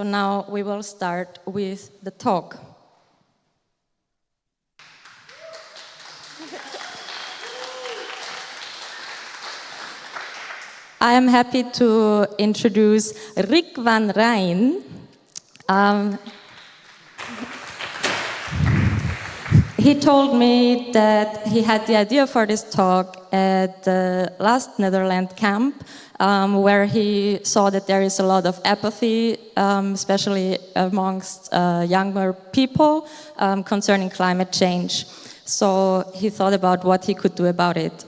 So now we will start with the talk. I am happy to introduce Rick van Rijn. He told me that he had the idea for this talk at the last Netherlands camp, where he saw that there is a lot of apathy, especially amongst younger people, concerning climate change. So he thought about what he could do about it.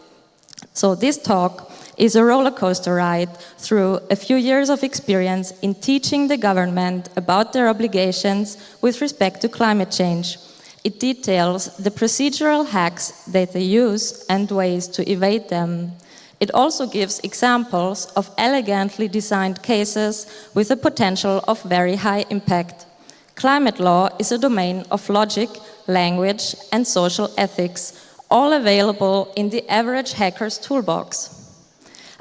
So this talk is a roller coaster ride through a few years of experience in teaching the government about their obligations with respect to climate change. It details the procedural hacks that they use and ways to evade them. It also gives examples of elegantly designed cases with a potential of very high impact. Climate law is a domain of logic, language, and social ethics, all available in the average hacker's toolbox.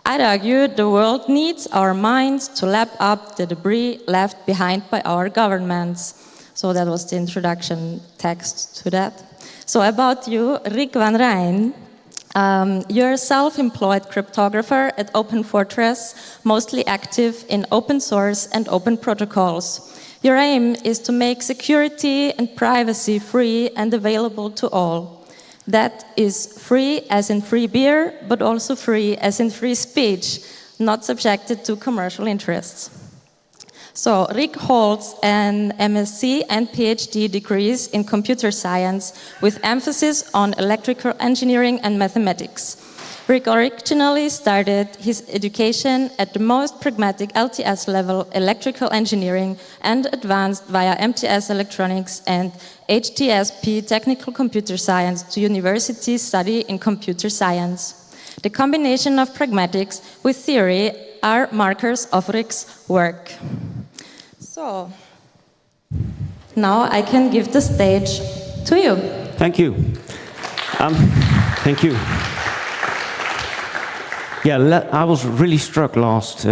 I'd argue the world needs our minds to lap up the debris left behind by our governments. So that was the introduction text to that. So about you, Rick van Rijn. You're a self-employed cryptographer at Open Fortress, mostly active in open source and open protocols. Your aim is to make security and privacy free and available to all. That is free as in free beer, but also free as in free speech, not subjected to commercial interests. So Rick holds an MSc and PhD degrees in computer science with emphasis on electrical engineering and mathematics. Rick originally started his education at the most pragmatic LTS level, electrical engineering, and advanced via MTS electronics and HTSP technical computer science to university study in computer science. The combination of pragmatics with theory are markers of Rick's work. So, now I can give the stage to you. Thank you. Thank you. Yeah, I was really struck last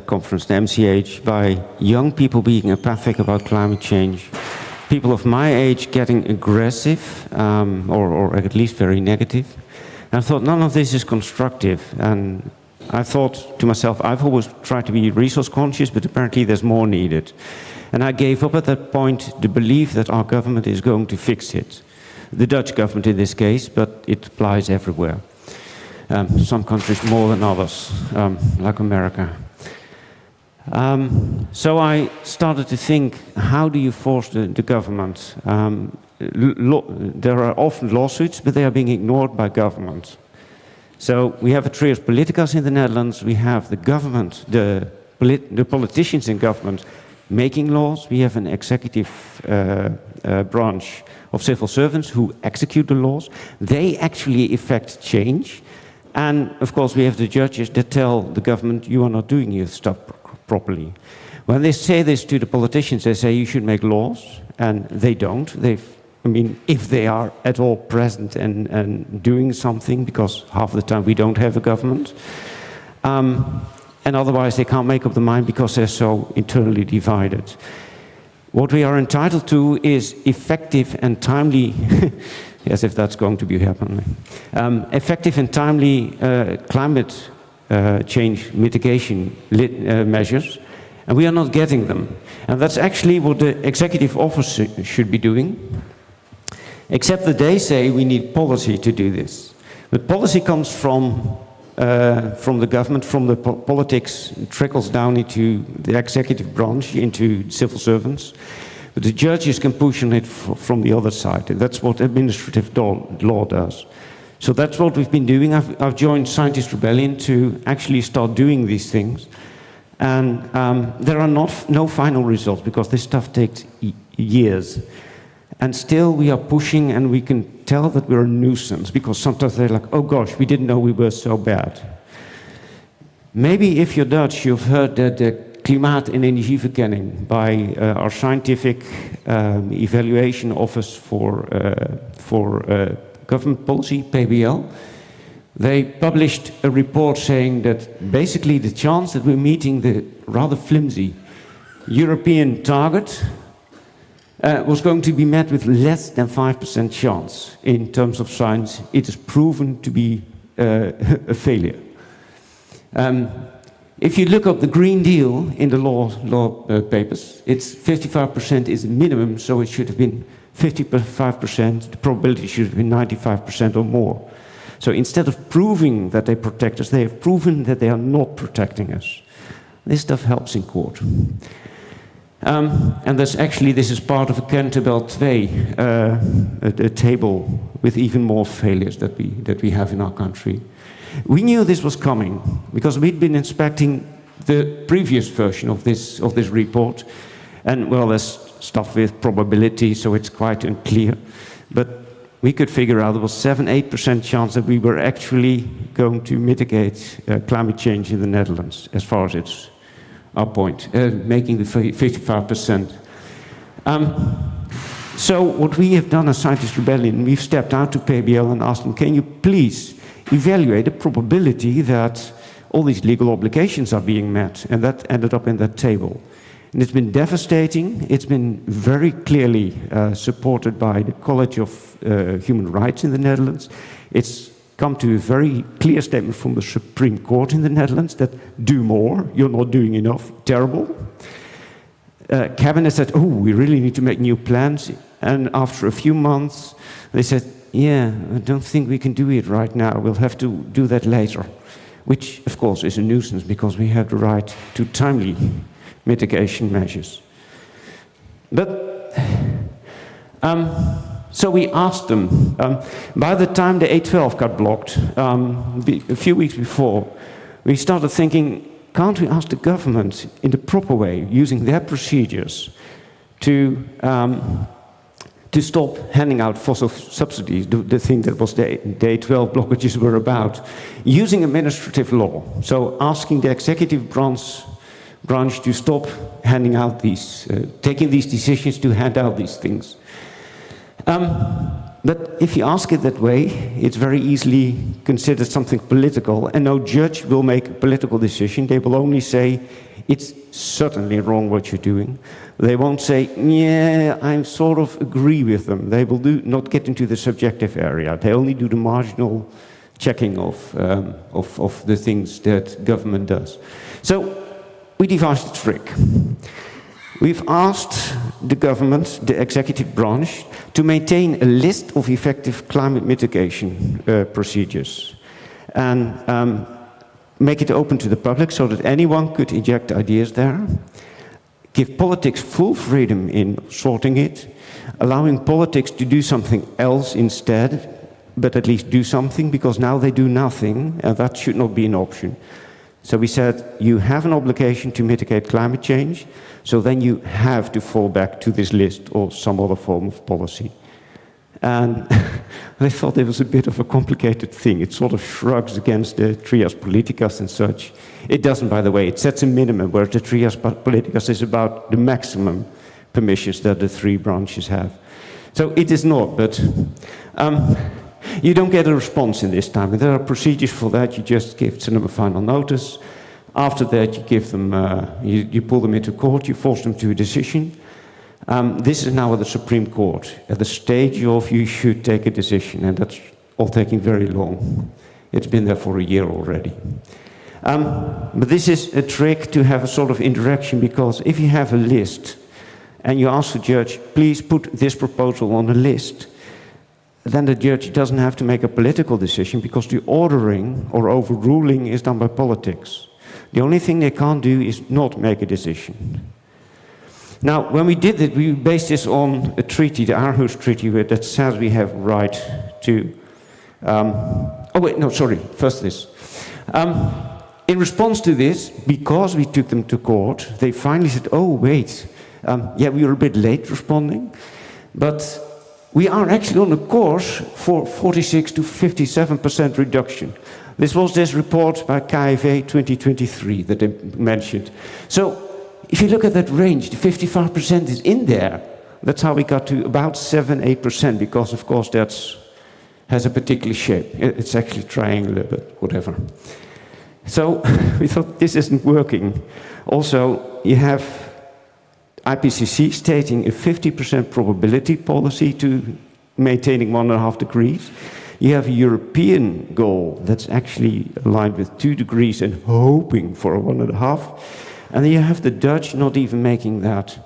conference, the MCH, by young people being apathic about climate change. People of my age getting aggressive, or at least very negative. And I thought none of this is constructive. And I thought to myself, I've always tried to be resource conscious, but apparently there's more needed. And I gave up at that point the belief that our government is going to fix it. The Dutch government in this case, but it applies everywhere. Some countries more than others, like America. So I started to think, how do you force the government? There are often lawsuits, but they are being ignored by government. So we have a trias politicas in the Netherlands. We have the government, the politicians in government making laws. We have an executive branch of civil servants who execute the laws. They actually effect change. And of course we have the judges that tell the government, you are not doing your stuff properly. When they say this to the politicians, they say you should make laws, and they don't. If they are at all present and doing something, because half the time we don't have a government. And otherwise they can't make up their mind because they're so internally divided. What we are entitled to is effective and timely, as if that's going to be happening, effective and timely climate change mitigation measures, and we are not getting them. And that's actually what the executive office should be doing, except that they say we need policy to do this. But policy comes from the government, from the politics, trickles down into the executive branch, into civil servants. But the judges can push on it from the other side. And that's what administrative law does. So that's what we've been doing. I've joined Scientist Rebellion to actually start doing these things. And there are no final results because this stuff takes years. And still we are pushing, and we can tell that we're a nuisance because sometimes they're like, oh gosh, we didn't know we were so bad. Maybe if you're Dutch, you've heard that the Klimaat- en Energieverkenning by our scientific evaluation office for government policy, PBL. They published a report saying that basically the chance that we're meeting the rather flimsy European target was going to be met with less than 5% chance. In terms of science, it is proven to be a failure. If you look up the Green Deal in the law papers, it's 55% is the minimum, so it should have been 55%. The probability should have been 95% or more. So instead of proving that they protect us, they have proven that they are not protecting us. This stuff helps in court. And this is part of a w.r.t, a table with even more failures that we have in our country. We knew this was coming because we'd been inspecting the previous version of this report, and well, there's stuff with probability, so it's quite unclear. But we could figure out there was 7–8% chance that we were actually going to mitigate climate change in the Netherlands, as far as it's our point, making the 55%. So what we have done as Scientist Rebellion, we've stepped out to PBL and asked them, can you please evaluate the probability that all these legal obligations are being met? And that ended up in that table. And it's been devastating. It's been very clearly supported by the College of Human Rights in the Netherlands. It's come to a very clear statement from the Supreme Court in the Netherlands that do more, you're not doing enough, terrible. Cabinet said, oh, we really need to make new plans. And after a few months, they said, yeah, I don't think we can do it right now. We'll have to do that later. Which, of course, is a nuisance because we have the right to timely mitigation measures. But, so we asked them, by the time the A12 got blocked, a few weeks before, we started thinking, can't we ask the government in the proper way, using their procedures, to stop handing out fossil subsidies, the thing that was the A12 blockages were about, using administrative law. So asking the executive branch to stop handing out these, taking these decisions to hand out these things. But if you ask it that way, it's very easily considered something political, and no judge will make a political decision. They will only say, it's certainly wrong what you're doing. They won't say, yeah, I sort of agree with them. They will not get into the subjective area. They only do the marginal checking of the things that government does. So we devised a trick. We've asked the government, the executive branch, to maintain a list of effective climate mitigation procedures and make it open to the public so that anyone could inject ideas there, give politics full freedom in sorting it, allowing politics to do something else instead, but at least do something, because now they do nothing, and that should not be an option. So we said, you have an obligation to mitigate climate change, so then you have to fall back to this list or some other form of policy. And they thought it was a bit of a complicated thing. It sort of shrugs against the trias politicas and such. It doesn't, by the way. It sets a minimum, where the trias politicas is about the maximum permissions that the three branches have. So it is not, but you don't get a response in this time. There are procedures for that. You just send them a final notice. After that, you give them, you pull them into court, you force them to a decision. This is now at the Supreme Court, at the stage of you should take a decision, and that's all taking very long. It's been there for a year already. But this is a trick to have a sort of interaction, because if you have a list and you ask the judge, please put this proposal on the list, then the judge doesn't have to make a political decision, because the ordering or overruling is done by politics. The only thing they can't do is not make a decision. Now, when we did it, we based this on a treaty, the Aarhus Treaty, that says we have right to... first this. In response to this, because we took them to court, they finally said, oh, wait, we were a bit late responding, but we are actually on a course for 46 to 57% reduction. This was this report by KFA 2023 that I mentioned. So if you look at that range, the 55% is in there. That's how we got to about 7–8%, because of course that has a particular shape. It's actually triangular, but whatever. So we thought this isn't working. Also, you have IPCC stating a 50% probability policy to maintaining 1.5 degrees. You have a European goal that's actually aligned with 2 degrees and hoping for 1.5. And then you have the Dutch not even making that.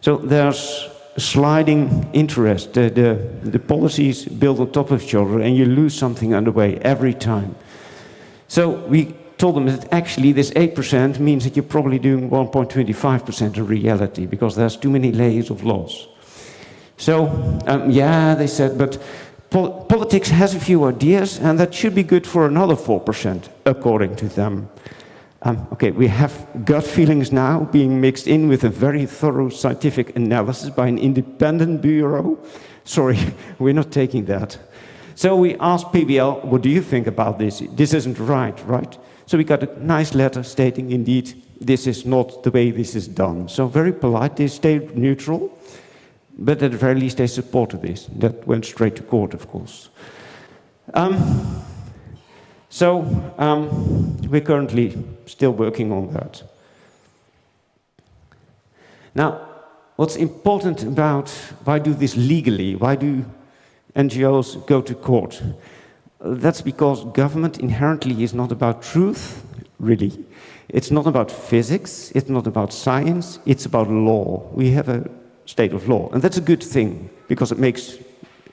So there's sliding interest. The policies build on top of each other and you lose something on the way every time. So we told them that actually this 8% means that you're probably doing 1.25% in reality because there's too many layers of laws. So, yeah, they said, but politics has a few ideas and that should be good for another 4%, according to them. Okay, we have gut feelings now being mixed in with a very thorough scientific analysis by an independent bureau. Sorry, we're not taking that. So we asked PBL, what do you think about this? This isn't right, right? So we got a nice letter stating, indeed, this is not the way this is done. So very polite, they stayed neutral, but at the very least they supported this. That went straight to court, of course. We're currently still working on that. Now, what's important about why do this legally? Why do NGOs go to court? That's because government inherently is not about truth, really. It's not about physics, it's not about science, it's about law. We have a state of law, and that's a good thing, because it makes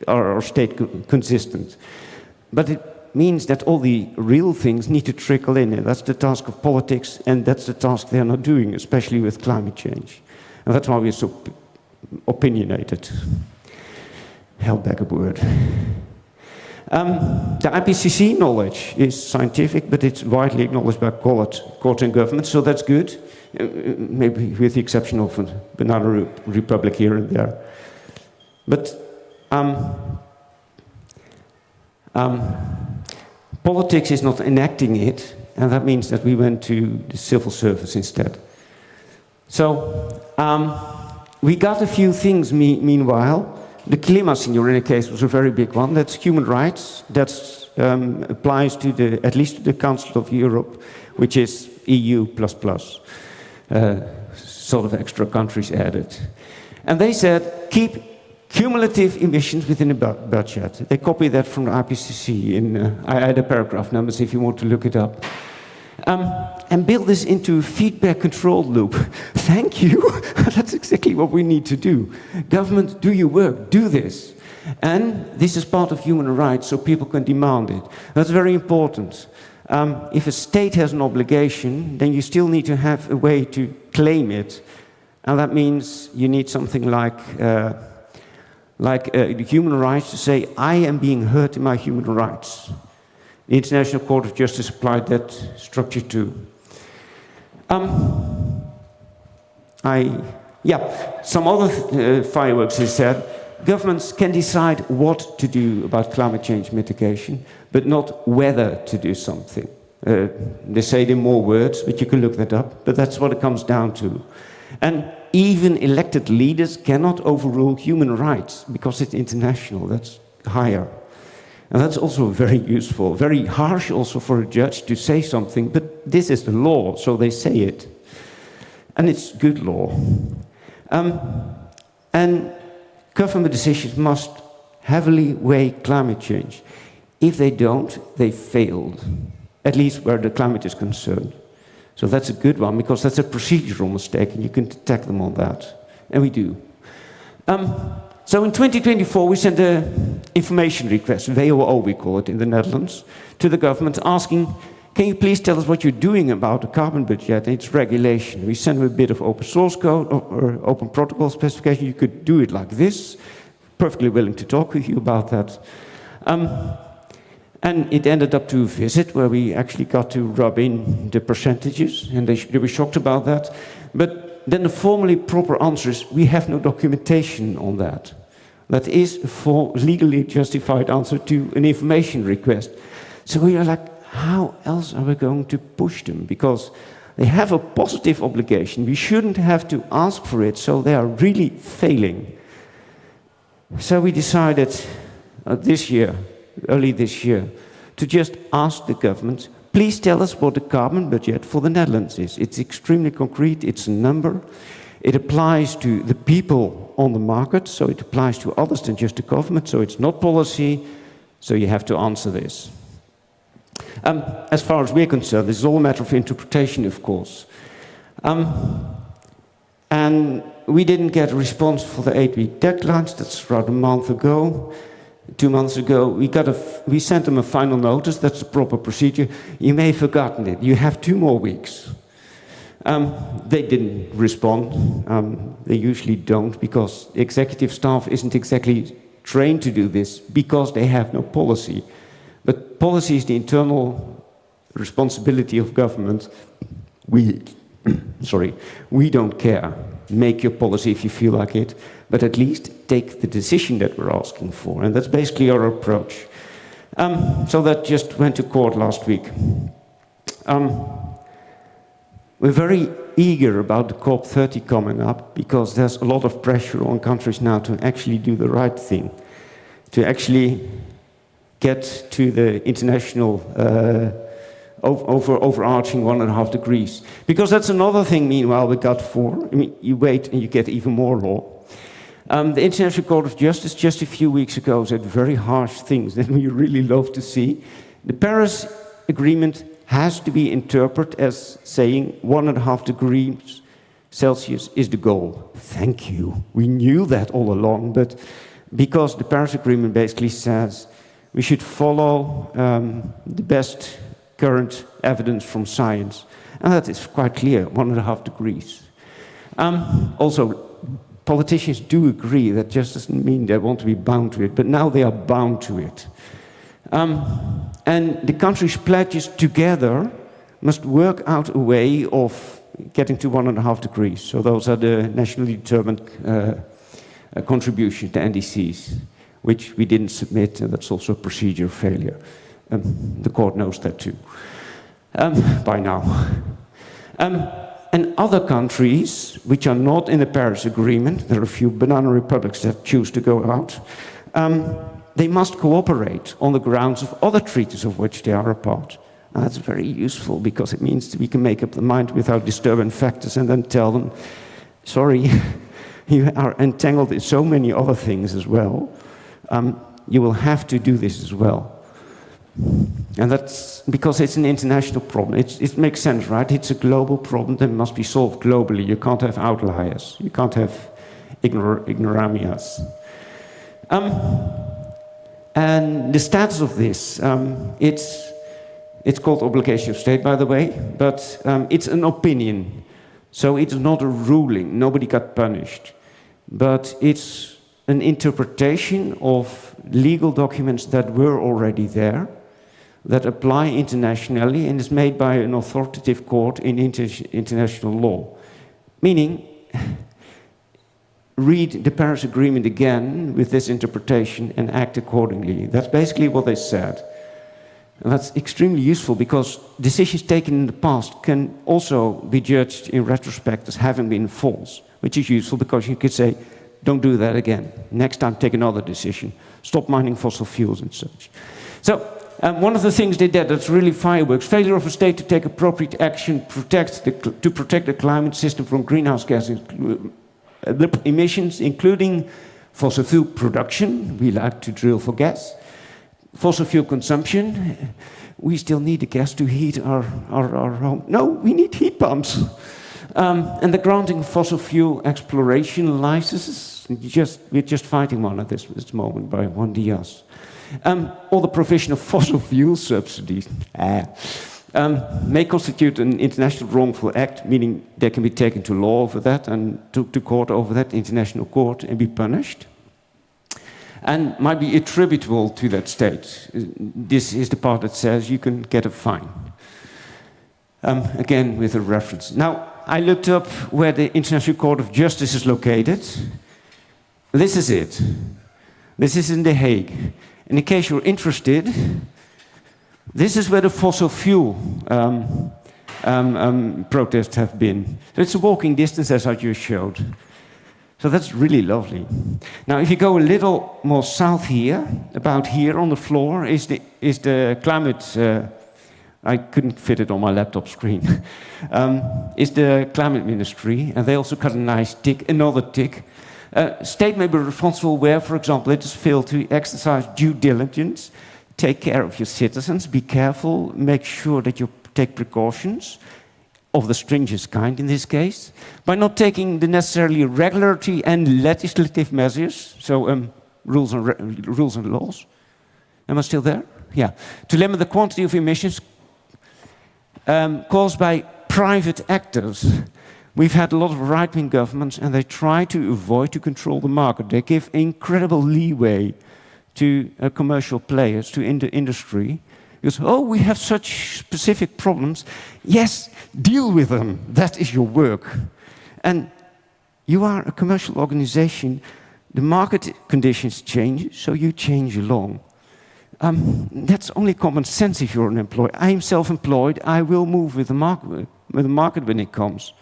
our state consistent. But it means that all the real things need to trickle in, and that's the task of politics, and that's the task they're not doing, especially with climate change. And that's why we're so opinionated. Held back a word. The IPCC knowledge is scientific, but it's widely acknowledged by courts and government, so that's good. Maybe with the exception of a banana republic here and there. But politics is not enacting it, and that means that we went to the civil service instead. So we got a few things meanwhile. The klimaatsignature case was a very big one. That's human rights. That applies to at least to the Council of Europe, which is EU++. Sort of extra countries added. And they said, keep cumulative emissions within the budget. They copied that from the IPCC. I add the paragraph numbers if you want to look it up. And build this into a feedback control loop. Thank you. That's exactly what we need to do. Government, do your work. Do this. And this is part of human rights, so people can demand it. That's very important. If a state has an obligation, then you still need to have a way to claim it. And that means you need something like human rights to say, I am being hurt in my human rights. The International Court of Justice applied that structure too. Some other fireworks is said. Governments can decide what to do about climate change mitigation, but not whether to do something. They say it in more words, but you can look that up, but that's what it comes down to. And even elected leaders cannot overrule human rights, because it's international, that's higher. And that's also very useful, very harsh also for a judge to say something, but this is the law, so they say it. And it's good law. And government decisions must heavily weigh climate change. If they don't, they failed, at least where the climate is concerned. So that's a good one, because that's a procedural mistake, and you can detect them on that. And we do. So in 2024, we sent an information request, WOO we call it in the Netherlands, to the government asking, can you please tell us what you're doing about the carbon budget and its regulation? We sent them a bit of open source code or open protocol specification. You could do it like this. Perfectly willing to talk with you about that. And it ended up to a visit where we actually got to rub in the percentages, and they were shocked about that. But then the formally proper answer is, we have no documentation on that. That is a legally justified answer to an information request. So we are like, how else are we going to push them? Because they have a positive obligation. We shouldn't have to ask for it, so they are really failing. So we decided early this year, to just ask the government, please tell us what the carbon budget for the Netherlands is. It's extremely concrete, it's a number. It applies to the people on the market, so it applies to others than just the government, so it's not policy, so you have to answer this. As far as we're concerned, this is all a matter of interpretation, of course. And we didn't get a response for the 8-week deadlines. That's around a month ago. 2 months ago, we sent them a final notice. That's the proper procedure. You may have forgotten it. You have 2 more weeks. They didn't respond. They usually don't, because the executive staff isn't exactly trained to do this, because they have no policy. But policy is the internal responsibility of government. We don't care. Make your policy if you feel like it, but at least take the decision that we're asking for. And that's basically our approach. So that just went to court last week. We're very eager about the COP30 coming up, because there's a lot of pressure on countries now to actually do the right thing, to actually get to the international overarching 1.5 degrees. Because that's another thing, meanwhile, we got 4. I mean, you wait and you get even more law. The International Court of Justice just a few weeks ago said very harsh things that we really love to see. The Paris Agreement has to be interpreted as saying 1.5 degrees Celsius is the goal. Thank you. We knew that all along, but because the Paris Agreement basically says we should follow the best current evidence from science. And that is quite clear, 1.5 degrees. Also, politicians do agree. That just doesn't mean they want to be bound to it, but now they are bound to it. And the countries' pledges together must work out a way of getting to 1.5 degrees. So those are the nationally determined contributions, the NDCs, which we didn't submit, and that's also a procedure failure. The court knows that too, by now. And other countries, which are not in the Paris Agreement, there are a few banana republics that choose to go out, they must cooperate on the grounds of other treaties of which they are a part. And that's very useful, because it means that we can make up the mind without disturbing factors and then tell them, sorry, you are entangled in so many other things as well. You will have to do this as well. And that's because it's an international problem. It makes sense, right? It's a global problem that must be solved globally. You can't have outliers. You can't have ignoramias. And the status of this, it's called obligation of state, by the way, but it's an opinion. So it's not a ruling. Nobody got punished. But it's an interpretation of legal documents that were already there, that apply internationally, and is made by an authoritative court in international law. Meaning, read the Paris Agreement again with this interpretation and act accordingly. That's basically what they said. And that's extremely useful, because decisions taken in the past can also be judged in retrospect as having been false, which is useful because you could say, don't do that again. Next time, take another decision. Stop mining fossil fuels and such. So, one of the things they did that's really fireworks, failure of a state to take appropriate action to protect the climate system from greenhouse gas emissions, including fossil fuel production. We like to drill for gas. Fossil fuel consumption. We still need the gas to heat our home. No, we need heat pumps. And the granting of fossil fuel exploration licenses. We're just fighting one at this moment by Juan Diaz. Or the provision of fossil fuel subsidies may constitute an international wrongful act, meaning they can be taken to law over that and to court over that, international court, and be punished. And might be attributable to that state. This is the part that says you can get a fine. Again, with a reference. Now, I looked up where the International Court of Justice is located. This is it. This is in The Hague. And in case you're interested, this is where the fossil fuel protests have been. So it's a walking distance, as I just showed. So that's really lovely. Now, if you go a little more south here, about here on the floor, is the climate I couldn't fit it on my laptop screen, is the climate ministry, and they also got a nice tick, another tick. State may be responsible where, for example, it has failed to exercise due diligence, take care of your citizens, be careful, make sure that you take precautions of the stringent kind in this case, by not taking the necessary regulatory and legislative measures, so rules and laws. Am I still there? Yeah. To limit the quantity of emissions caused by private actors. We've had a lot of right-wing governments, and they try to avoid to control the market. They give incredible leeway to commercial players, to industry. Because, oh, we have such specific problems. Yes, deal with them. That is your work. And you are a commercial organization. The market conditions change, so you change along. That's only common sense if you're an employee. I am self-employed. I will move with the market when it comes.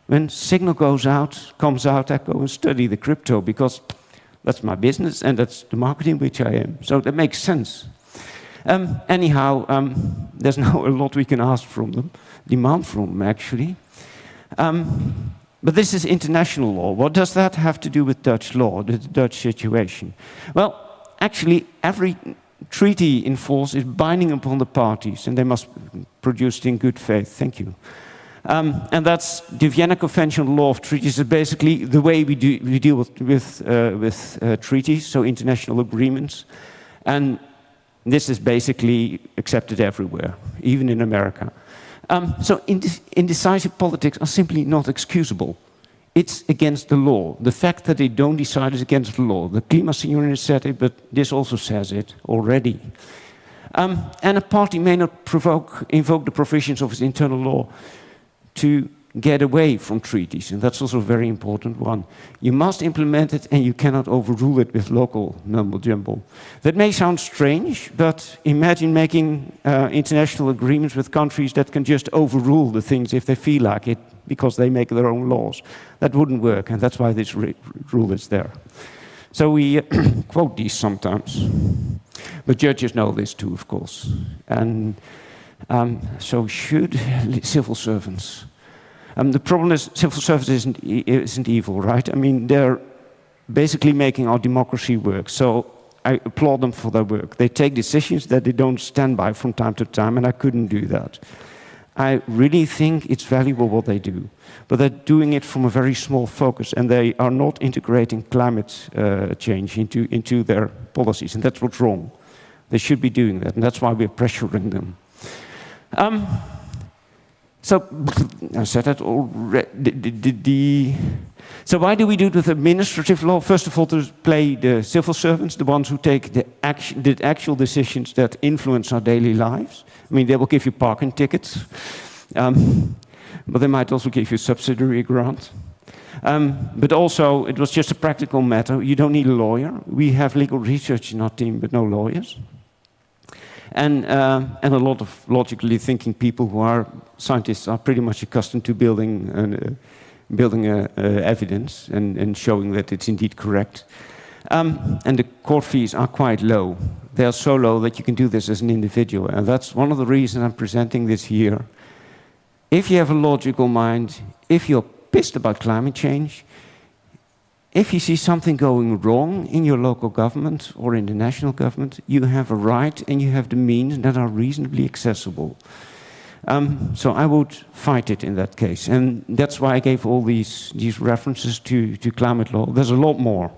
When signal comes out, I go and study the crypto because that's my business and that's the market in which I am. So that makes sense. Anyhow, there's now a lot we can ask from them, demand from them actually. But this is international law. What does that have to do with Dutch law, the Dutch situation? Well, actually, every treaty in force is binding upon the parties, and they must produce it in good faith. Thank you. And that's the Vienna Convention law of treaties is basically the way we deal with treaties, so international agreements. And this is basically accepted everywhere, even in America. So indecisive politics are simply not excusable. It's against the law. The fact that they don't decide is against the law. The Klimaat said it, but this also says it already. And a party may not invoke the provisions of its internal law to get away from treaties, and that's also a very important one. You must implement it, and you cannot overrule it with local mumbo-jumbo. That may sound strange, but imagine making international agreements with countries that can just overrule the things if they feel like it, because they make their own laws. That wouldn't work, and that's why this rule is there. So we quote these sometimes. But judges know this too, of course. And so should civil servants. The problem is civil service isn't evil, right? I mean, they're basically making our democracy work. So I applaud them for their work. They take decisions that they don't stand by from time to time, and I couldn't do that. I really think it's valuable what they do. But they're doing it from a very small focus, and they are not integrating climate change into their policies, and that's what's wrong. They should be doing that, and that's why we're pressuring them. So I said that already. So why do we do it with administrative law? First of all, to play the civil servants, the ones who take the actual decisions that influence our daily lives. I mean, they will give you parking tickets, but they might also give you a subsidiary grant. But also, it was just a practical matter. You don't need a lawyer. We have legal research in our team, but no lawyers. And a lot of logically thinking people who are scientists are pretty much accustomed to building evidence and showing that it's indeed correct. And the court fees are quite low. They are so low that you can do this as an individual. And that's one of the reasons I'm presenting this here. If you have a logical mind, if you're pissed about climate change, if you see something going wrong in your local government or in the national government, you have a right and you have the means that are reasonably accessible. So I would fight it in that case. And that's why I gave all these references to climate law. There's a lot more.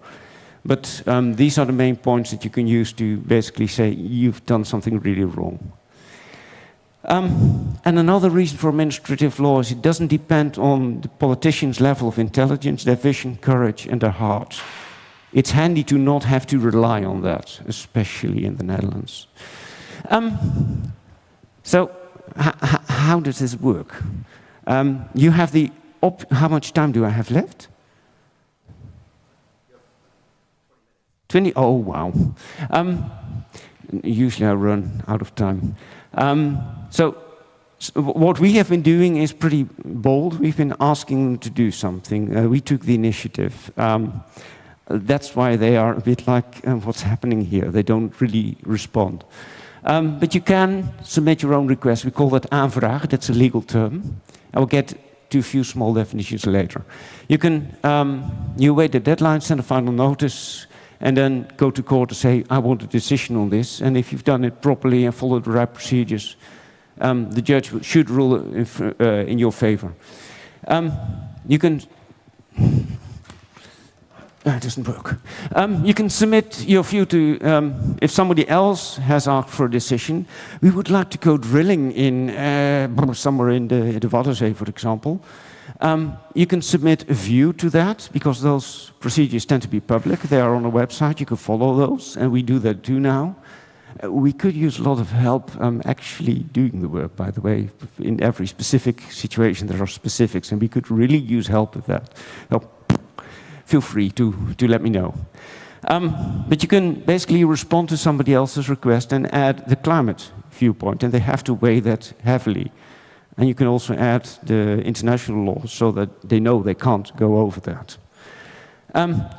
But these are the main points that you can use to basically say you've done something really wrong. And another reason for administrative law is it doesn't depend on the politicians' level of intelligence, their vision, courage, and their heart. It's handy to not have to rely on that, especially in the Netherlands. So how does this work? You have the how much time do I have left? 20. Oh, wow. Usually I run out of time. So what we have been doing is pretty bold. We've been asking them to do something. We took the initiative. That's why they are a bit like what's happening here. They don't really respond. But you can submit your own request. We call that aanvraag. That's a legal term. I will get to a few small definitions later. You can you wait the deadline, send a final notice, and then go to court and say, I want a decision on this. And if you've done it properly and followed the right procedures, the judge should rule in your favor. You can... It doesn't work. You can submit your view to, if somebody else has asked for a decision, we would like to go drilling in somewhere in the Waddenzee, for example. You can submit a view to that, because those procedures tend to be public. They are on a website, you can follow those, and we do that too now. We could use a lot of help actually doing the work, by the way. In every specific situation, there are specifics, and we could really use help with that. So, feel free to let me know. But you can basically respond to somebody else's request and add the climate viewpoint, and they have to weigh that heavily. And you can also add the international laws so that they know they can't go over that.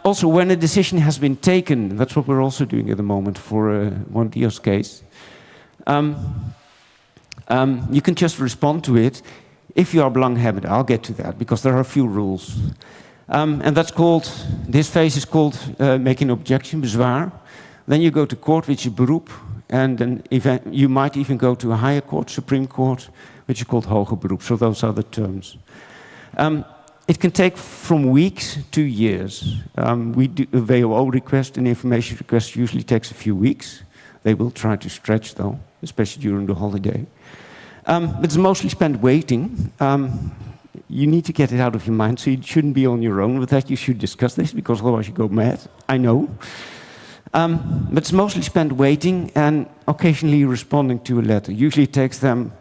Also, when a decision has been taken, that's what we're also doing at the moment for one Dio's case, you can just respond to it if you are belanghebbend. I'll get to that, because there are a few rules. And that's called, this phase is called making objection, bezwaar. Then you go to court, which is beroep, and then you might even go to a higher court, Supreme Court, which is called hoger beroep. So those are the terms. It can take from weeks to years. We do a WO request, an information request usually takes a few weeks. They will try to stretch though, especially during the holiday. But it's mostly spent waiting. You need to get it out of your mind, so you shouldn't be on your own with that. You should discuss this, because otherwise you go mad. I know. But it's mostly spent waiting and occasionally responding to a letter. Usually it takes them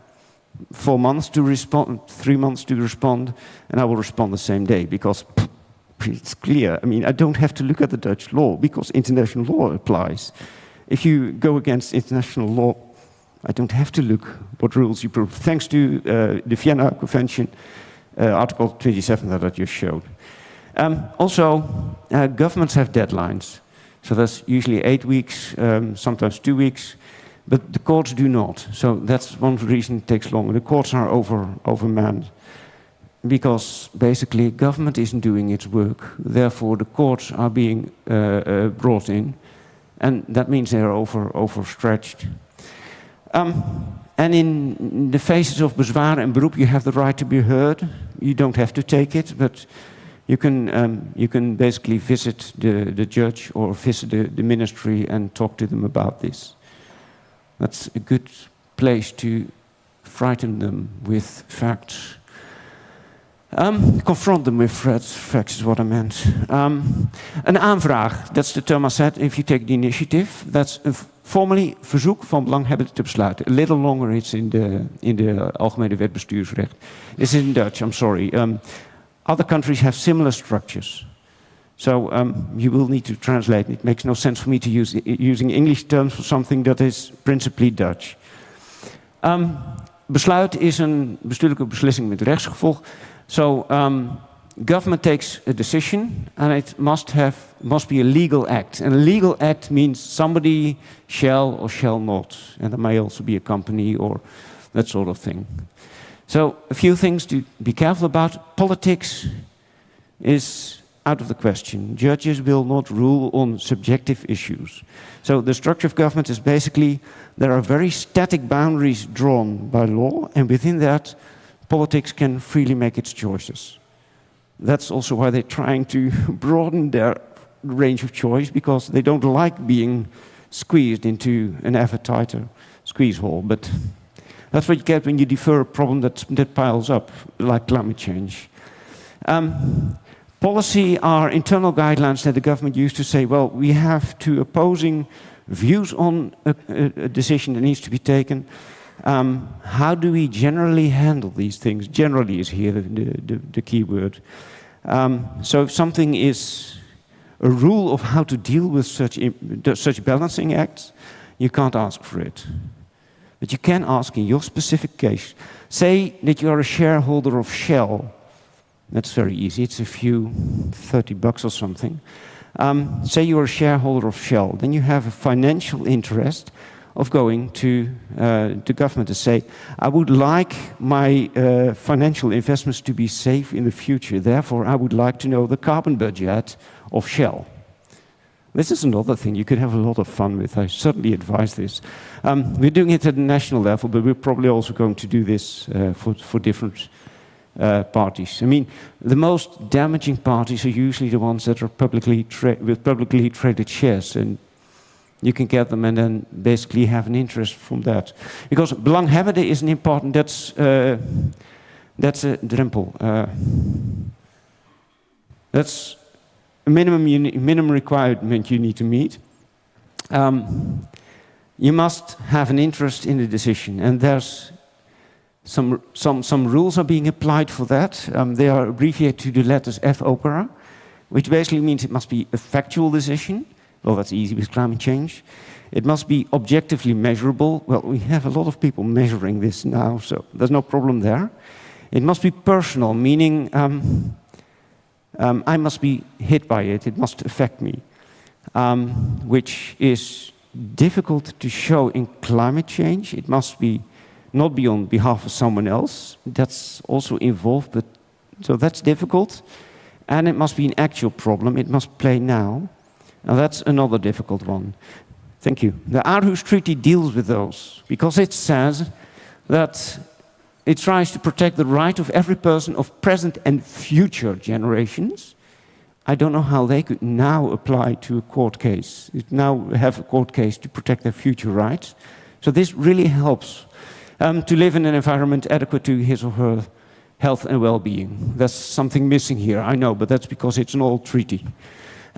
4 months to respond, 3 months to respond, and I will respond the same day, because it's clear. I mean, I don't have to look at the Dutch law, because international law applies. If you go against international law, I don't have to look what rules you prove. Thanks to the Vienna Convention, Article 27 that I just showed. Also, governments have deadlines. So that's usually 8 weeks, sometimes 2 weeks, but the courts do not. So that's one reason it takes longer. The courts are overmanned, because basically government isn't doing its work. Therefore, the courts are being brought in, and that means they are overstretched. And in the phases of bezwaar and beroep, you have the right to be heard. You don't have to take it, but you can basically visit the judge or visit the ministry and talk to them about this. That's a good place to frighten them with facts. Confront them with threats. Facts is what I meant. Een aanvraag, that's the term I said. If you take the initiative, that's formally verzoek van belanghebbenden te besluiten. A little longer, it's in de Algemene Wet Bestuursrecht. This is in Dutch, I'm sorry. Other countries have similar structures. So you will need to translate. It makes no sense for me to use using English terms for something that is principally Dutch. Besluit is een bestuurlijke beslissing met rechtsgevolg. So government takes a decision, and it must be a legal act. And a legal act means somebody shall or shall not, and there may also be a company or that sort of thing. So a few things to be careful about. Politics is out of the question. Judges will not rule on subjective issues. So the structure of government is basically, there are very static boundaries drawn by law, and within that, politics can freely make its choices. That's also why they're trying to broaden their range of choice, because they don't like being squeezed into an ever tighter squeeze hole. But that's what you get when you defer a problem that piles up, like climate change. Policy are internal guidelines that the government used to say, well, we have two opposing views on a decision that needs to be taken. How do we generally handle these things? Generally is here the key word. So if something is a rule of how to deal with such balancing acts, you can't ask for it. But you can ask in your specific case. Say that you are a shareholder of Shell. That's very easy. It's a few $30 or something. Say you're a shareholder of Shell. Then you have a financial interest of going to the government to say, I would like my financial investments to be safe in the future. Therefore, I would like to know the carbon budget of Shell. This is another thing you could have a lot of fun with. I certainly advise this. We're doing it at the national level, but we're probably also going to do this for different parties. I mean, the most damaging parties are usually the ones that are with publicly traded shares, and you can get them and then basically have an interest from that. Because belanghebbende is an important, that's a drempel. That's a minimum requirement you need to meet. You must have an interest in the decision, and there's some rules are being applied for that. They are abbreviated to the letters f.opera, which basically means it must be a factual decision. Well, that's easy with climate change. It must be objectively measurable. Well, we have a lot of people measuring this now, so there's no problem there. It must be personal, meaning I must be hit by it. It must affect me, which is difficult to show in climate change. It must be not be on behalf of someone else. That's also involved, but so that's difficult. And it must be an actual problem. It must play now. Now that's another difficult one. Thank you. The Aarhus Treaty deals with those because it says that it tries to protect the right of every person of present and future generations. I don't know how they could now apply to a court case. Now have a court case to protect their future rights. So this really helps to live in an environment adequate to his or her health and well-being. There's something missing here, I know, but that's because it's an old treaty.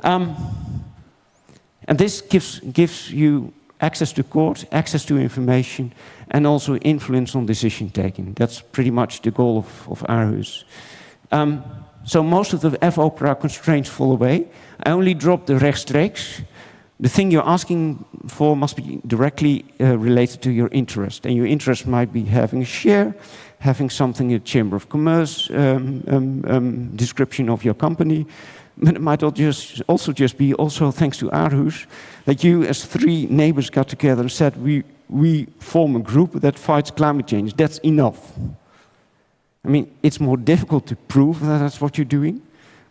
And this gives you access to court, access to information, and also influence on decision-taking. That's pretty much the goal of Aarhus. So most of the f.opera constraints fall away. I only dropped the rechtstreeks. The thing you're asking for must be directly related to your interest. And your interest might be having a share, having something in the Chamber of Commerce, description of your company. But it might also just be, thanks to Aarhus, that you as 3 neighbors got together and said, we form a group that fights climate change. That's enough. I mean, it's more difficult to prove that that's what you're doing.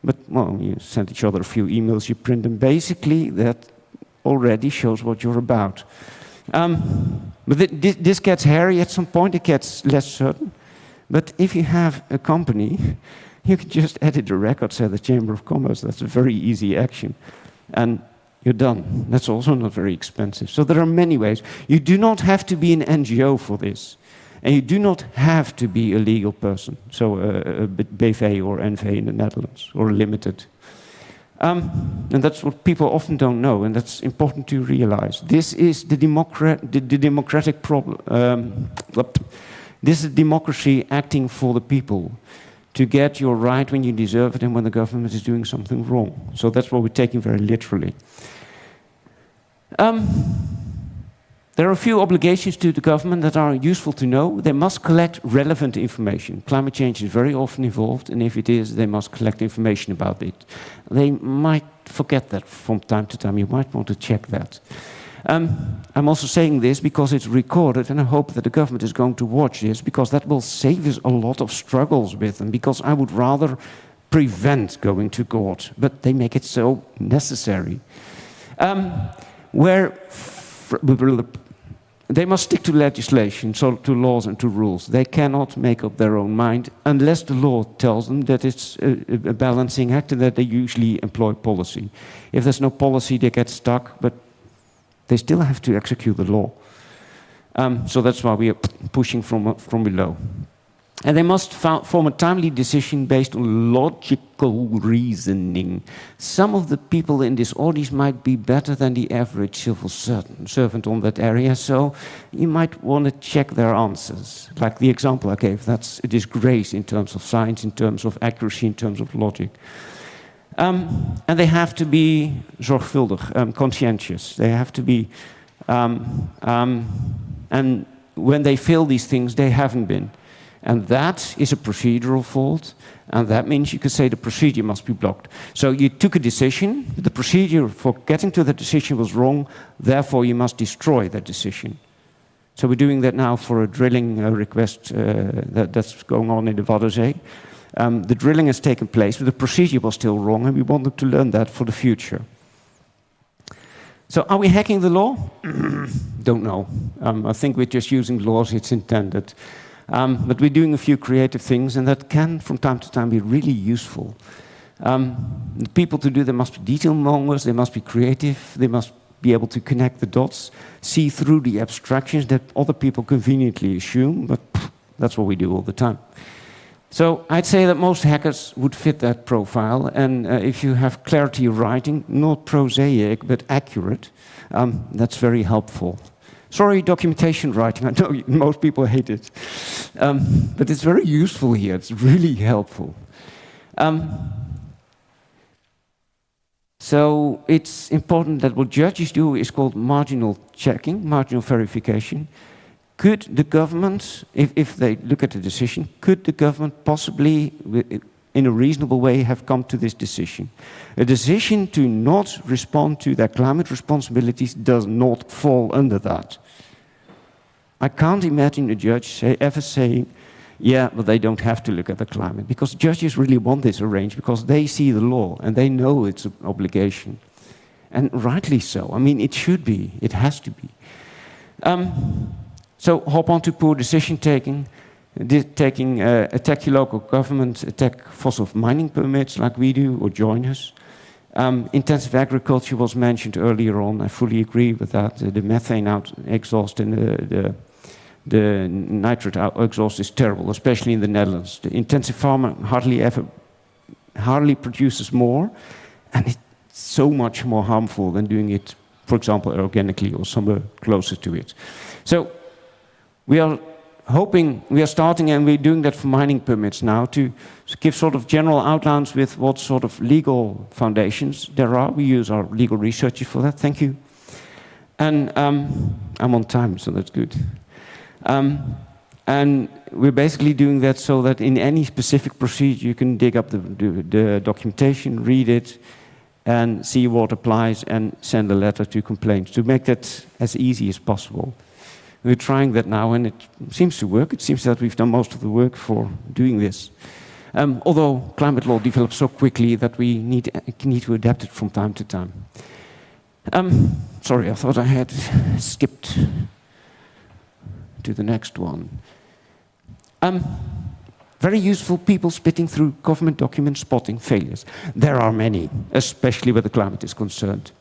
But, well, you send each other a few emails, you print them. Basically, that already shows what you're about. But this gets hairy at some point. It gets less certain. But if you have a company, you can just edit the records at the Chamber of Commerce. That's a very easy action. And you're done. That's also not very expensive. So there are many ways. You do not have to be an NGO for this. And you do not have to be a legal person. So a BV or NV in the Netherlands, or limited. And that's what people often don't know, and that's important to realize. This is the democratic problem. This is democracy acting for the people, to get your right when you deserve it and when the government is doing something wrong. So that's what we're taking very literally. There are a few obligations to the government that are useful to know. They must collect relevant information. Climate change is very often involved, and if it is, they must collect information about it. They might forget that from time to time. You might want to check that. I'm also saying this because it's recorded, and I hope that the government is going to watch this, because that will save us a lot of struggles with them, because I would rather prevent going to court, but they make it so necessary. They must stick to legislation, so to laws and to rules. They cannot make up their own mind unless the law tells them that it's a balancing act and that they usually employ policy. If there's no policy, they get stuck, but they still have to execute the law. So that's why we are pushing from below. And they must form a timely decision based on logical reasoning. Some of the people in this audience might be better than the average civil servant on that area, so you might want to check their answers. Like the example I gave, that's a disgrace in terms of science, in terms of accuracy, in terms of logic. And they have to be zorgvuldig, conscientious. They have to be, and when they fail these things, they haven't been. And that is a procedural fault, and that means you could say the procedure must be blocked. So you took a decision, the procedure for getting to the decision was wrong, therefore you must destroy that decision. So we're doing that now for a drilling request that's going on in the Waddenzee. The drilling has taken place, but the procedure was still wrong, and we wanted to learn that for the future. So are we hacking the law? Don't know. I think we're just using law as it's intended. But we're doing a few creative things, and that can, from time to time, be really useful. The people to do that must be detail mongers, they must be creative, they must be able to connect the dots, see through the abstractions that other people conveniently assume, but that's what we do all the time. So I'd say that most hackers would fit that profile, and if you have clarity of writing, not prosaic, but accurate, that's very helpful. Sorry, documentation writing, I know most people hate it. But it's very useful here, it's really helpful. So it's important that what judges do is called marginal checking, marginal verification. Could the government, if they look at the decision, could the government possibly, in a reasonable way, have come to this decision? A decision to not respond to their climate responsibilities does not fall under that. I can't imagine a judge ever saying, yeah, but they don't have to look at the climate, because judges really want this arranged because they see the law and they know it's an obligation. And rightly so. I mean, it should be, it has to be. So hop on to poor decision taking, attack your local government, attack fossil mining permits like we do, or join us. Intensive agriculture was mentioned earlier on. I fully agree with that. The methane exhaust and the nitrate exhaust is terrible, especially in the Netherlands. The intensive farmer hardly produces more, and it's so much more harmful than doing it, for example, organically or somewhere closer to it. So we are starting, and we're doing that for mining permits now, to give sort of general outlines with what sort of legal foundations there are. We use our legal researchers for that. Thank you. And I'm on time, so that's good. And we're basically doing that so that in any specific procedure you can dig up the documentation, read it, and see what applies, and send a letter to complaints to make that as easy as possible. We're trying that now, and it seems to work. It seems that we've done most of the work for doing this. Although climate law develops so quickly that we need to adapt it from time to time. Sorry, I thought I had skipped to the next one. Very useful people spitting through government documents, spotting failures. There are many, especially where the climate is concerned.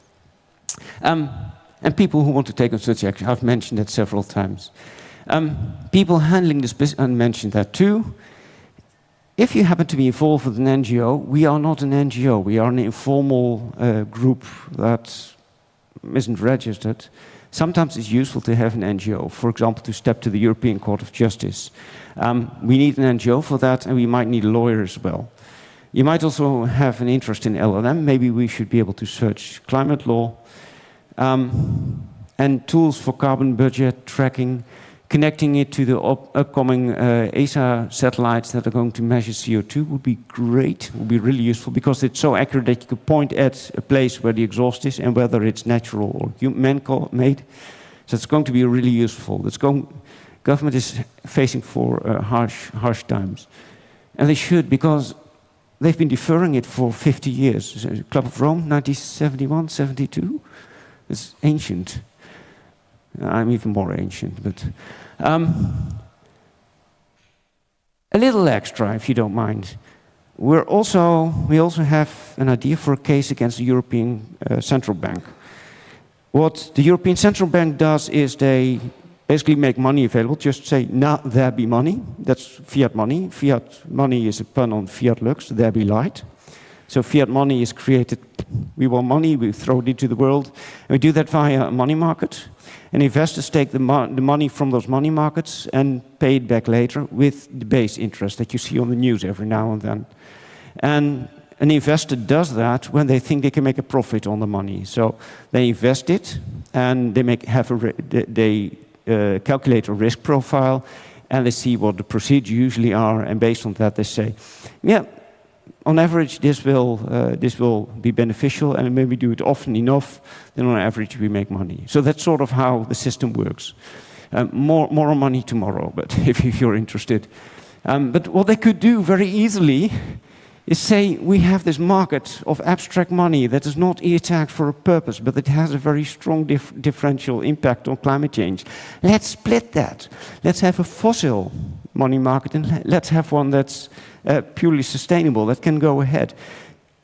And people who want to take on such action. I've mentioned that several times. People handling this business, I mentioned that too. If you happen to be involved with an NGO, we are not an NGO. We are an informal group that isn't registered. Sometimes it's useful to have an NGO, for example, to step to the European Court of Justice. We need an NGO for that, and we might need a lawyer as well. You might also have an interest in LLM. Maybe we should be able to search climate law. And tools for carbon budget tracking, connecting it to the upcoming ESA satellites that are going to measure CO2 would be great, would be really useful, because it's so accurate that you could point at a place where the exhaust is and whether it's natural or man-made. So it's going to be really useful. Government is facing for harsh times. And they should, because they've been deferring it for 50 years. Club of Rome, 1971, 72. It's ancient. I'm even more ancient, but a little extra, if you don't mind. We also have an idea for a case against the European Central Bank. What the European Central Bank does is they basically make money available. Just say, now there be money. That's fiat money. Fiat money is a pun on fiat lux. There be light. So fiat money is created. We want money, we throw it into the world, and we do that via a money market. And investors take the money from those money markets and pay it back later with the base interest that you see on the news every now and then. And an investor does that when they think they can make a profit on the money. So they invest it, and they calculate a risk profile, and they see what the procedures usually are, and based on that they say, yeah, on average, this will be beneficial, and when we do it often enough, then on average we make money. So that's sort of how the system works. More money tomorrow, but if you're interested. But what they could do very easily is say, we have this market of abstract money that is not e-tagged for a purpose, but it has a very strong differential impact on climate change. Let's split that. Let's have a fossil money market, and let's have one that's purely sustainable, that can go ahead.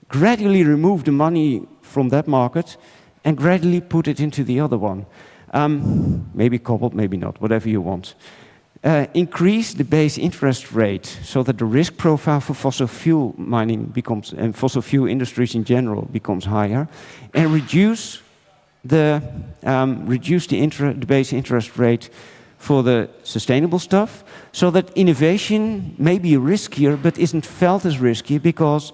Gradually remove the money from that market and gradually put it into the other one. Maybe coupled, maybe not, whatever you want. Increase the base interest rate so that the risk profile for fossil fuel mining becomes, and fossil fuel industries in general, becomes higher, and reduce the base interest rate for the sustainable stuff, so that innovation may be riskier but isn't felt as risky because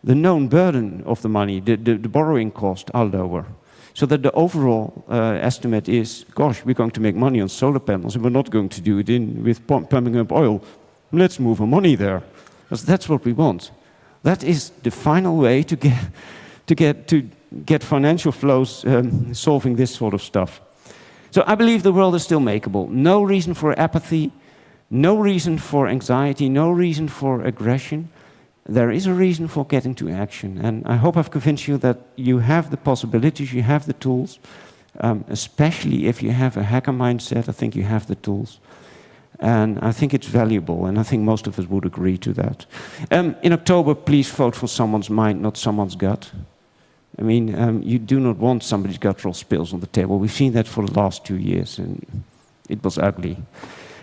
the known burden of the money, the borrowing costs are lower. So that the overall estimate is, gosh, we're going to make money on solar panels and we're not going to do it with pumping up oil. Let's move our money there, because that's what we want. That is the final way to get financial flows solving this sort of stuff. So I believe the world is still makeable. No reason for apathy, no reason for anxiety, no reason for aggression. There is a reason for getting to action, and I hope I've convinced you that you have the possibilities, you have the tools, especially if you have a hacker mindset. I think you have the tools, and I think it's valuable, and I think most of us would agree to that. In October, please vote for someone's mind, not someone's gut. I mean, you do not want somebody's guttural spills on the table. We've seen that for the last 2 years, and it was ugly.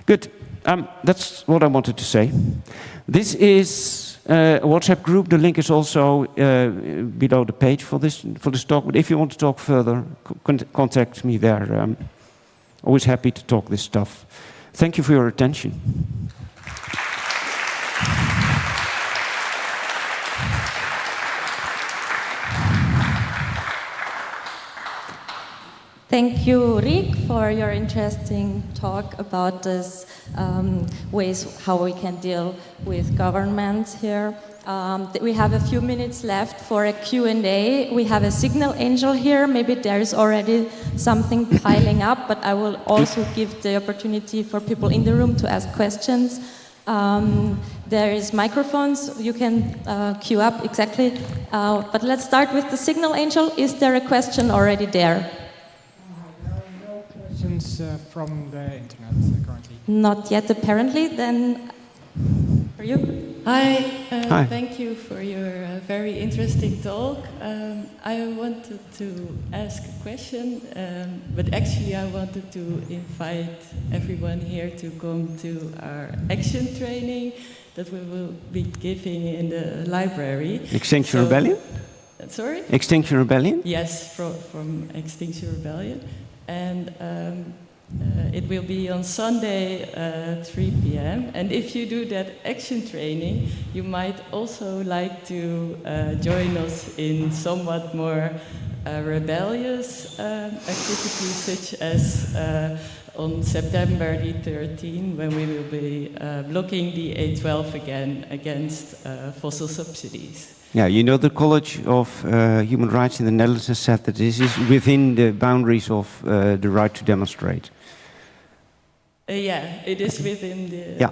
Good. That's what I wanted to say. This is a WhatsApp group. The link is also below the page for this talk. But if you want to talk further, contact me there. Always happy to talk this stuff. Thank you for your attention. Thank you, Rick, for your interesting talk about this ways how we can deal with governments here. We have a few minutes left for a Q&A. We have a signal angel here. Maybe there is already something piling up, but I will also give the opportunity for people in the room to ask questions. There is microphones. You can queue up exactly. But let's start with the signal angel. Is there a question already there? From the internet currently? Not yet, apparently. Then, for you? Hi. Hi. Thank you for your very interesting talk. I wanted to ask a question, but actually I wanted to invite everyone here to come to our action training that we will be giving in the library. Extinction Rebellion? Sorry? Extinction Rebellion? Yes, from Extinction Rebellion. And it will be on Sunday, 3 p.m. And if you do that action training, you might also like to join us in somewhat more rebellious activities, such as on September the 13th, when we will be blocking the A12 again against fossil subsidies. Yeah, you know, the College of Human Rights in the Netherlands has said that this is within the boundaries of the right to demonstrate. Yeah, it is within the... Yeah,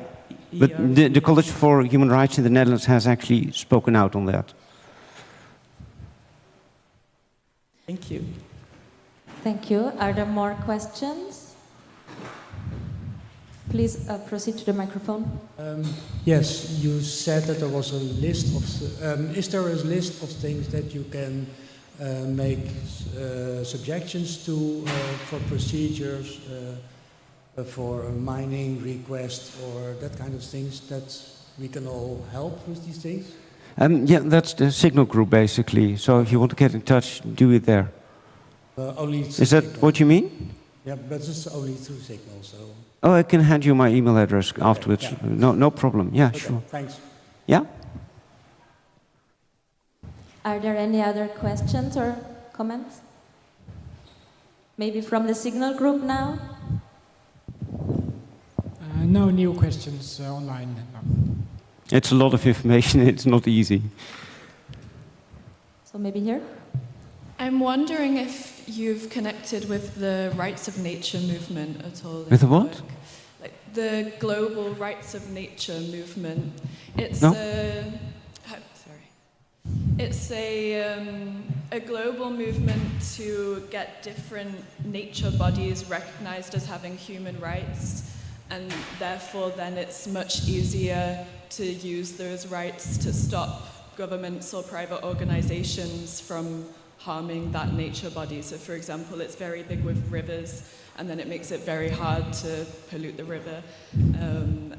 but the College for Human Rights in the Netherlands has actually spoken out on that. Thank you. Thank you. Are there more questions? Please proceed to the microphone. Yes, you said that there was a list of... is there a list of things that you can make suggestions to for procedures, for a mining request or that kind of things that we can all help with these things? Yeah, that's the signal group basically. So if you want to get in touch, do it there. Is that what you mean? Yeah, but it's only through Signal, so... Oh, I can hand you my email address afterwards. Yeah. No problem. Yeah, okay, sure. Thanks. Yeah? Are there any other questions or comments? Maybe from the signal group now? No new questions online. No. It's a lot of information. It's not easy. So maybe here? I'm wondering if you've connected with the rights of nature movement at all. With the what? Work. Like the global rights of nature movement. It's No? It's a global movement to get different nature bodies recognized as having human rights, and therefore then it's much easier to use those rights to stop governments or private organizations from harming that nature body. So for example, it's very big with rivers, and then it makes it very hard to pollute the river.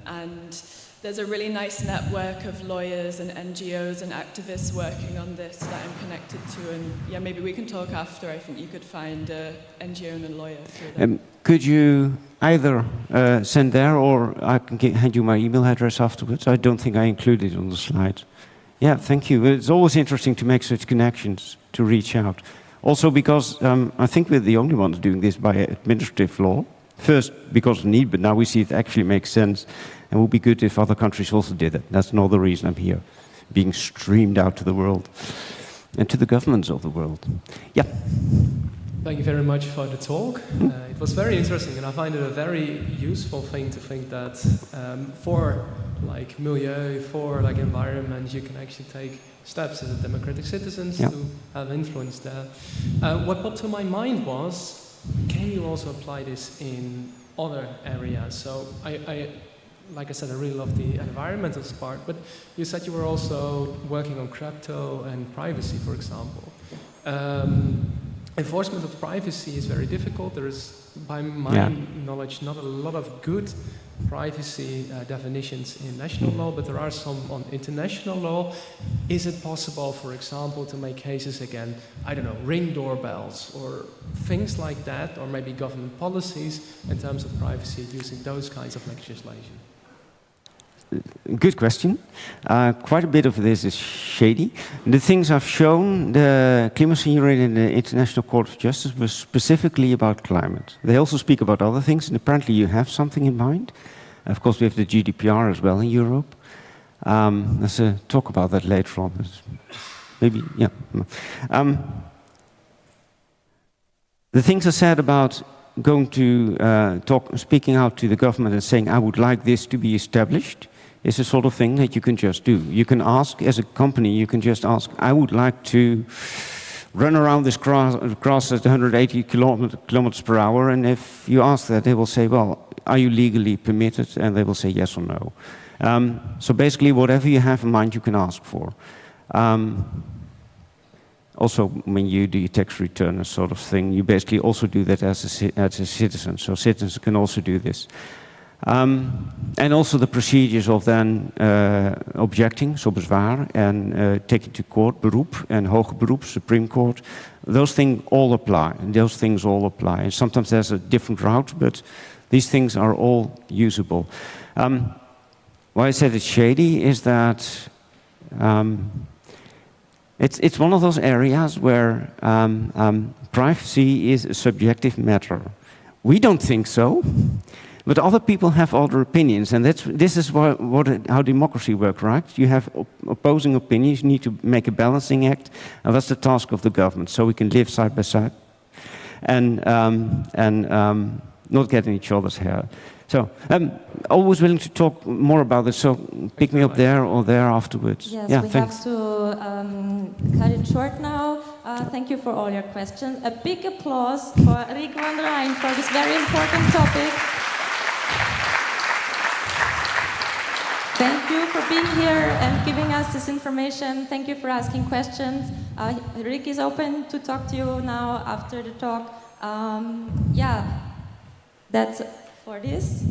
And there's a really nice network of lawyers and NGOs and activists working on this that I'm connected to, and yeah, maybe we can talk after. I think you could find an NGO and a lawyer through them. Could you either send there, or I can hand you my email address afterwards? I don't think I included it on the slide. Yeah, thank you. It's always interesting to make such connections, to reach out. Also because I think we're the only ones doing this by administrative law. First, because of need, but now we see it actually makes sense. And it would be good if other countries also did it. That's another reason I'm here, being streamed out to the world and to the governments of the world. Yeah. Thank you very much for the talk. It was very interesting, and I find it a very useful thing to think that for like milieu, for like environment, you can actually take steps as a democratic citizens to have influence there. What popped to my mind was, can you also apply this in other areas? So like I said, I really love the environmental part, but you said you were also working on crypto and privacy, for example. Enforcement of privacy is very difficult. There is, by my knowledge, not a lot of good privacy definitions in national law, but there are some on international law. Is it possible, for example, to make cases against, I don't know, ring doorbells or things like that, or maybe government policies in terms of privacy using those kinds of legislation? Good question. Quite a bit of this is shady. The things I've shown, the clemency hearing in the International Court of Justice was specifically about climate. They also speak about other things, and apparently you have something in mind. Of course, we have the GDPR as well in Europe. Let's talk about that later on. Maybe, yeah. The things I said about going to speaking out to the government and saying, I would like this to be established, is the sort of thing that you can just do. You can ask, as a company, you can just ask, I would like to run around this grass at 180 kilometers per hour, and if you ask that, they will say, well, are you legally permitted? And they will say yes or no. So basically, whatever you have in mind, you can ask for. Also, when you do your tax return and sort of thing, you basically also do that as a citizen. So citizens can also do this. And also the procedures of then objecting, so bezwaar, and taking to court, beroep, and hoger beroep, Supreme Court. Those things all apply. And sometimes there's a different route, but these things are all usable. Why I said it's shady is that it's one of those areas where privacy is a subjective matter. We don't think so. But other people have other opinions, and this is how democracy works, right? You have opposing opinions, you need to make a balancing act, and that's the task of the government, so we can live side by side and not get in each other's hair. So I'm always willing to talk more about this, so pick me up there or there afterwards. Yes, yeah, we thanks. have to cut it short now. Thank you for all your questions. A big applause for Rick van der Rijn for this very important topic. Thank you for being here and giving us this information. Thank you for asking questions. Rick is open to talk to you now after the talk. Yeah, that's for this.